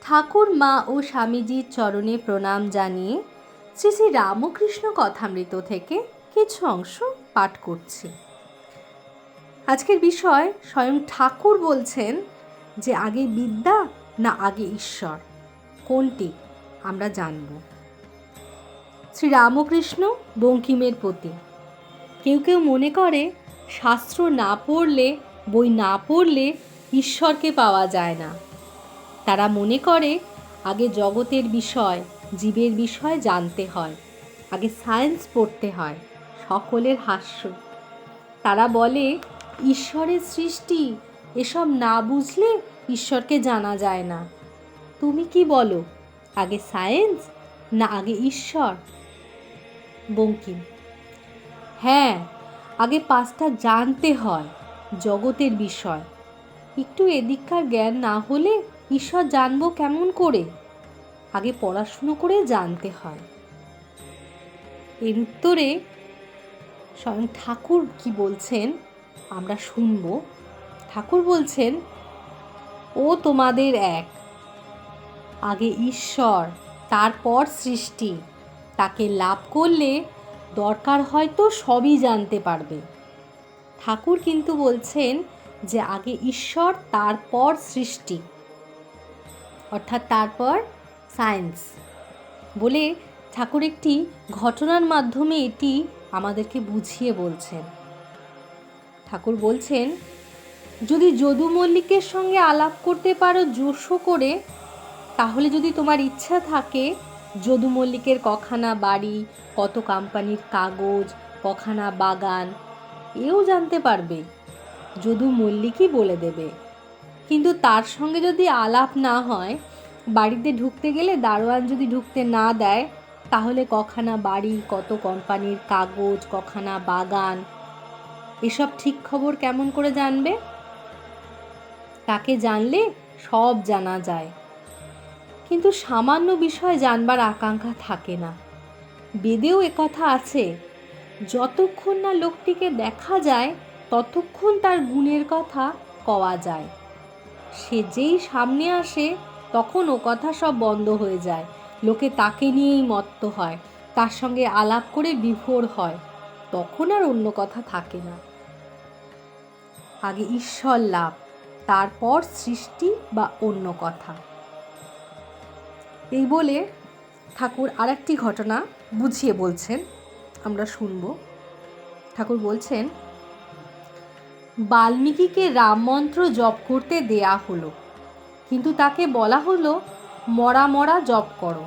ঠাকুর মা ও স্বামীজির চরণে প্রণাম জানিয়ে শ্রী শ্রী রামকৃষ্ণ কথামৃত থেকে কিছু অংশ পাঠ করছি। আজকের বিষয় স্বয়ং ঠাকুর বলছেন যে আগে বিদ্যা না আগে ঈশ্বর, কোনটি আমরা জানব। শ্রী রামকৃষ্ণ বঙ্কিমের প্রতি। কেউ কেউ মনে করে শাস্ত্র না পড়লে, বই না পড়লে ঈশ্বরকে পাওয়া যায় না। তারা মনে করে আগে জগতের বিষয়, জীবের বিষয় জানতে হয়, আগে সায়েন্স পড়তে হয়। সকলের হাস্য। তারা বলে ঈশ্বরের সৃষ্টি এসব না বুঝলে ঈশ্বরকে জানা যায় না। তুমি কি বলো, আগে সায়েন্স না আগে ঈশ্বর? বঙ্কিম: হ্যাঁ, আগে পাঁচটা জানতে হয় জগতের বিষয়। একটু এদিককার জ্ঞান না হলে ঈশ্বর জানবো কেমন করে? আগে পড়াশুনো করে জানতে হয়। এর উত্তরে স্বয়ং ঠাকুর কি বলছেন আমরা শুনব। ঠাকুর বলছেন, ও তোমাদের এক, আগে ঈশ্বর, তারপর সৃষ্টি। তাকে লাভ করলে দরকার হয়তো সবই জানতে পারবে। ঠাকুর কিন্তু বলছেন যে আগে ঈশ্বর, তারপর সৃষ্টি, অর্থাৎ তারপর সায়েন্স। বলে ঠাকুর একটি ঘটনার মাধ্যমে এটি আমাদেরকে বুঝিয়ে বলছেন। ঠাকুর বলছেন, যদি যদু মল্লিকের সঙ্গে আলাপ করতে পারো জোশো করে, তাহলে যদি তোমার ইচ্ছা থাকে যদু মল্লিকের কখানা বাড়ি, কত কোম্পানির কাগজ, কখানা বাগান, এও জানতে পারবে। যদু মল্লিকই বলে দেবে। কিন্তু তার সঙ্গে যদি আলাপ না হয়, বাড়িতে ঢুকতে গেলে দারোয়ান যদি ঢুকতে না দেয়, তাহলে কখানা বাড়ি, কত কোম্পানির কাগজ, কখানা বাগান, এসব ঠিক খবর কেমন করে জানবে? তাকে জানলে সব জানা যায়। কিন্তু সামান্য বিষয় জানবার আকাঙ্ক্ষা থাকে না। বেদেও একথা আছে, যতক্ষণ না লোকটিকে দেখা যায় ততক্ষণ তার গুণের কথা কওয়া যায়। সে যেই সামনে আসে তখন ও কথা সব বন্ধ হয়ে যায়। লোকে তাকে নিয়েই মত্ত হয়, তার সঙ্গে আলাপ করে বিভোর হয়, তখন আর অন্য কথা থাকে না। আগে ঈশ্বর লাভ, তারপর সৃষ্টি বা অন্য কথা। এই বলে ঠাকুর আরেকটি ঘটনা বুঝিয়ে বলছেন, আমরা শুনব। ঠাকুর বলছেন, বাল্মীকিকে রাম মন্ত্র জপ করতে দেয়া হলো, কিন্তু তাকে বলা হলো মরা মরা জপ করো।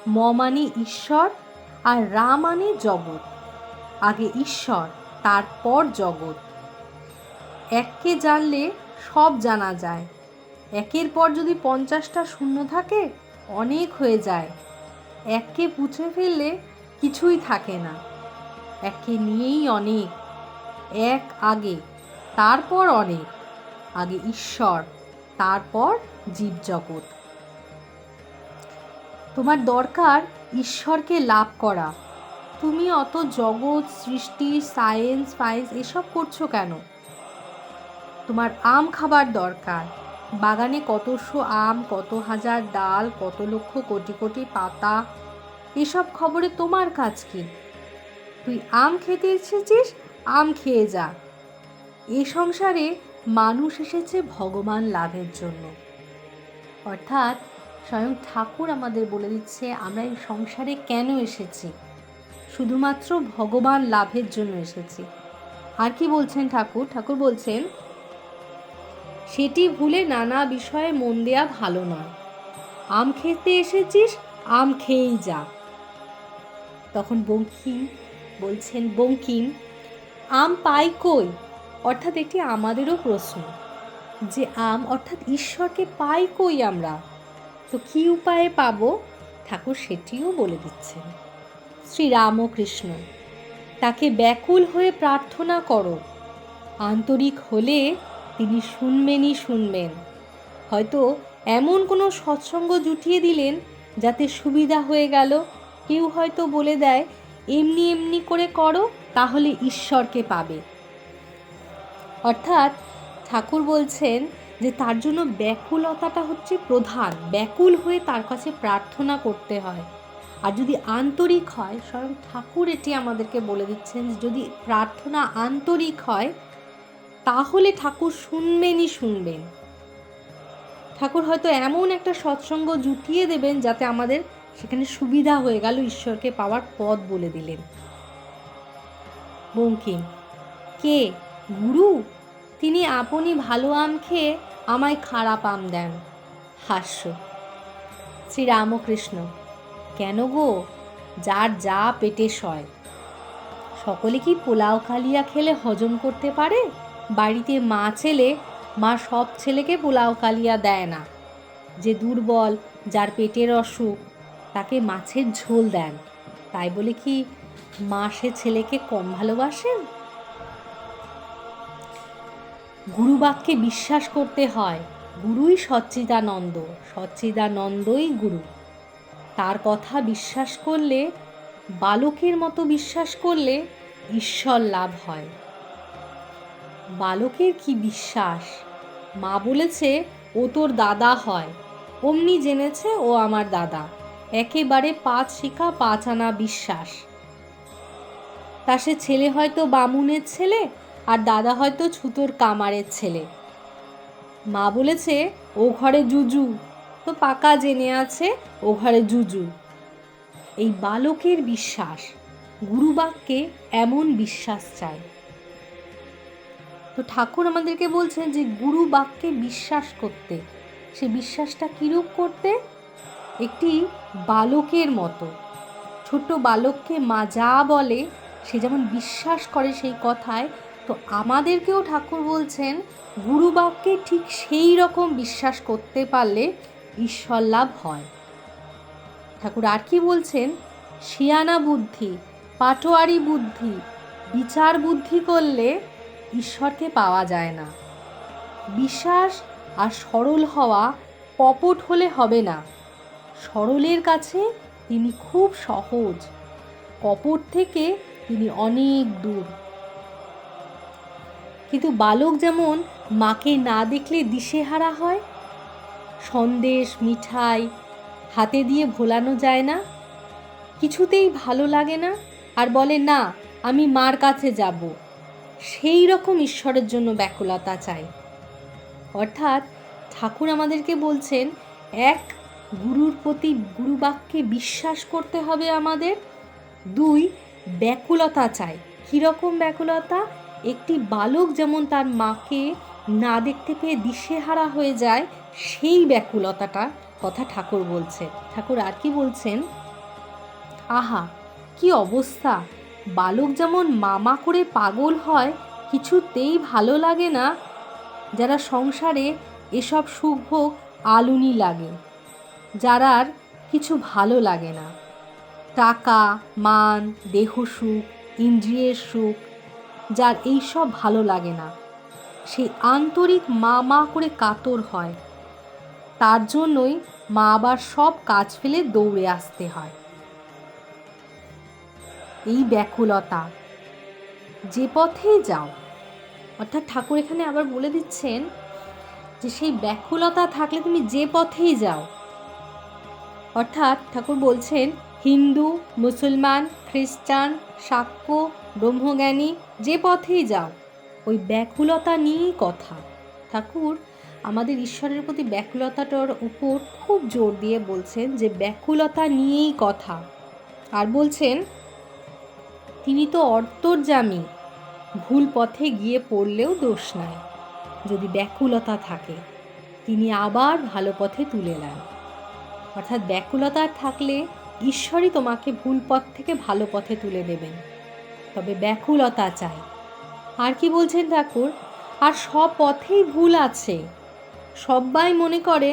ম মানে ঈশ্বর আর রা মানে জগৎ। আগে ঈশ্বর, তারপর জগৎ। এককে জানলে সব জানা যায়। একের পর যদি 50টা শূন্য থাকে অনেক হয়ে যায়। এককে পুছে ফেললে কিছুই থাকে না। এককে নিয়েই অনেক। এক আগে, তারপর অনেক। আগে ঈশ্বর, তারপর জীবজগৎ। তোমার দরকার ঈশ্বরকে লাভ করা। তুমি অত জগৎ, সৃষ্টি, সায়েন্স ফায়েন্স এসব করছো কেন? তোমার আম খাবার দরকার। বাগানে কতশো আম, কত হাজার ডাল, কত লক্ষ কোটি কোটি পাতা, এসব খবরে তোমার কাজ কি? তুই আম খেতে এসেছিস, আম খেয়ে যা। এ সংসারে মানুষ এসেছে ভগবান লাভের জন্য। অর্থাৎ স্বয়ং ঠাকুর আমাদের বলে দিচ্ছে আমরা এই সংসারে কেন এসেছি, শুধুমাত্র ভগবান লাভের জন্য এসেছি। আর কি বলছেন ঠাকুর? ঠাকুর বলছেন, সেটি ভুলে নানা বিষয়ে মন দেয়া ভালো নয়। আম খেতে এসেছিস, আম খেয়েই যা। তখন বঙ্কিম বলছেন, বঙ্কিম, আম পাই কই? অর্থাৎ এটি আমাদেরও প্রশ্ন যে আম অর্থাৎ ঈশ্বরকে পাই কই আমরা? তো কী উপায়ে পাবো? ঠাকুর সেটিও বলে দিচ্ছেন। শ্রী রামকৃষ্ণ, তাকে ব্যাকুল হয়ে প্রার্থনা করো। আন্তরিক হলে তিনি শুনবেনই শুনবেন। হয়তো এমন কোনো সৎসঙ্গ জুটিয়ে দিলেন যাতে সুবিধা হয়ে গেল। কেউ হয়তো বলে দেয় এমনি এমনি করে করো, তাহলে ঈশ্বরকে পাবে। অর্থাৎ ঠাকুর বলছেন যে তার জন্য ব্যাকুলতাটা হচ্ছে প্রধান। ব্যাকুল হয়ে তার কাছে প্রার্থনা করতে হয়। আর যদি আন্তরিক হয়, স্বয়ং ঠাকুর এটি আমাদেরকে বলে দিচ্ছেন, যদি প্রার্থনা আন্তরিক হয় তাহলে ঠাকুর শুনবেন। ঠাকুর হয়তো এমন একটা সৎসঙ্গ জুটিয়ে দেবেন যাতে আমাদের সেখানে সুবিধা হয়ে গেল, ঈশ্বরকে পাওয়ার পথ বলে দিলেন। বঙ্কিম: কে? গুরু? তিনি আপনি ভালো আম খেয়ে আমায় খারাপ আম দেন। হাস্য। শ্রীরামকৃষ্ণ: কেন গো? যার যা পেটে সয়। সকলে কি পোলাও কালিয়া খেলে হজম করতে পারে? বাড়িতে মা ছেলে, মা সব ছেলেকে পোলাও কালিয়া দেয় না। যে দুর্বল, যার পেটের অসুখ, তাকে মাছের ঝোল দেন। তাই বলে কি মা সে ছেলেকে কম ভালোবাসেন? গুরুবাক্যে বিশ্বাস করতে হয়। গুরুই সচ্চিদানন্দ, সচ্চিদানন্দই গুরু। তার কথা বিশ্বাস করলে, বালকের মতো বিশ্বাস করলে ঈশ্বর লাভ হয়। বালকের কি বিশ্বাস? মা বলেছে ও তোর দাদা হয়, অমনি জেনেছে ও আমার দাদা। একেবারে 5 শিখা 5 আনা বিশ্বাস। তা সে ছেলে হয়তো বামুনের ছেলে, আর দাদা হয়তো ছুতোর কামারের ছেলে। মা বলেছে ও ঘরে জুজু, তো পাকা জেনে আছে ও ঘরে জুজু। এই বালকের বিশ্বাস। গুরুবাক্যে এমন বিশ্বাস চাই। তো ঠাকুর আমাদেরকে বলছেন যে গুরু বাক্যে বিশ্বাস করতে। সে বিশ্বাসটা কিরূপ করতে? একটি বালকের মতো। ছোট বালককে মা যা বলে সে যেমন বিশ্বাস করে সেই কথায়, তো আমাদেরকেও ঠাকুর বলছেন গুরু বাক্যে ঠিক সেই রকম বিশ্বাস করতে পারলে ঈশ্বর লাভ হয়। ঠাকুর আর কি বলছেন? শিয়ানা বুদ্ধি, পাটোয়ারি বুদ্ধি, বিচার বুদ্ধি করলে ঈশ্বরকে পাওয়া যায় না। বিশ্বাস আর সরল হওয়া কপট হলে হবে না। সরলের কাছে তিনি খুব সহজ, কপট থেকে তিনি অনেক দূর। কিন্তু বালক যেমন মাকে না দেখলে দিশেহারা হয়, সন্দেশ মিঠাই হাতে দিয়ে ভোলানো যায় না, কিছুতেই ভালো লাগে না, আর বলে না আমি মার কাছে যাব, সেই রকম ঈশ্বরের জন্য ব্যাকুলতা চাই। অর্থাৎ ঠাকুর আমাদেরকে বলছেন, এক, গুরুর প্রতি গুরুবাক্যে বিশ্বাস করতে হবে আমাদের। 2, ব্যাকুলতা চাই। কীরকম ব্যাকুলতা? একটি বালক যেমন তার মাকে না দেখতে পেয়ে দিশেহারা হয়ে যায়, সেই ব্যাকুলতাটা কথা ঠাকুর বলছেন। ঠাকুর আর কি বলছেন? আহা কি অবস্থা! বালক যেমন মামা করে পাগল হয়, কিছুতেই ভালো লাগে না, যারা সংসারে এসব সুখ ভোগ আলুনি লাগে, যারার কিছু ভালো লাগে না, টাকা মান দেহ সুখ ইন্দ্রিয়ের সুখ, যার এইসব ভালো লাগে না, সেই আন্তরিক মা মা করে কাতর হয়। তার জন্যই মা আবার সব কাজ ফেলে দৌড়ে আসতে হয়। এই ব্যাকুলতা, যে পথেই যাও, অর্থাৎ ঠাকুর এখানে আবার বলে দিচ্ছেন যে সেই ব্যাকুলতা থাকলে তুমি যে পথেই যাও। অর্থাৎ ঠাকুর বলছেন হিন্দু, মুসলমান, খ্রিস্টান, শাক্য, ব্রহ্মজ্ঞানী, যে পথেই যাও, ওই ব্যাকুলতা নিয়েই কথা। ঠাকুর আমাদের ঈশ্বরের প্রতি ব্যাকুলতাটার উপর খুব জোর দিয়ে বলছেন যে ব্যাকুলতা নিয়েই কথা। আর বলছেন তিনি তো অন্তর্যামী, ভুল পথে গিয়ে পড়লেও দোষ নাই। যদি ব্যাকুলতা থাকে তিনি আবার ভালো পথে তুলে নেন। অর্থাৎ ব্যাকুলতা থাকলে ঈশ্বরই তোমাকে ভুল পথ থেকে ভালো পথে তুলে দেবেন, তবে ব্যাকুলতা চাই। আর কি বলছেন ঠাকুর? আর সব পথেই ভুল আছে। সবাই মনে করে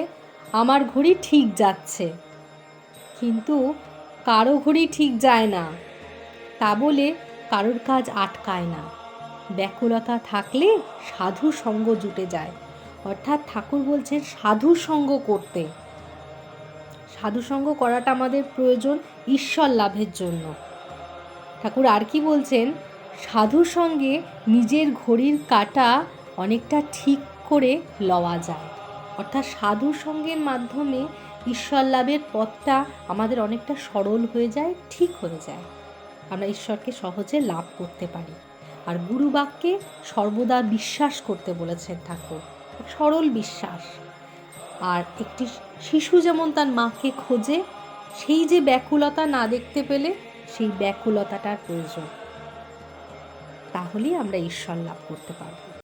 আমার ঘড়ি ঠিক যাচ্ছে, কিন্তু কারো ঘড়ি ঠিক যায় না, তা বলে কারোর কাজ আটকায় না। ব্যাকুলতা থাকলে সাধু সঙ্গ জুটে যায়। অর্থাৎ ঠাকুর বলছেন সাধু সঙ্গ করতে। সাধু সঙ্গ করাটা আমাদের প্রয়োজন ঈশ্বর লাভের জন্য। ঠাকুর আর কি বলছেন? সাধুর সঙ্গে নিজের ঘড়ির কাঁটা অনেকটা ঠিক করে লওয়া যায়। অর্থাৎ সাধু সঙ্গের মাধ্যমে ঈশ্বর লাভের পথটা আমাদের অনেকটা সরল হয়ে যায়, ঠিক হয়ে যায়, আমরা ঈশ্বরকে সহজে লাভ করতে পারি। আর গুরু বাক্যে সর্বদা বিশ্বাস করতে বলেছেন ঠাকুর, সরল বিশ্বাস। আর একটি শিশু যেমন তার মাকে খোঁজে, সেই যে ব্যাকুলতা না দেখতে পেলে সেই ব্যাকুলতাটার প্রয়োজন, তাহলেই আমরা ঈশ্বর লাভ করতে পারব।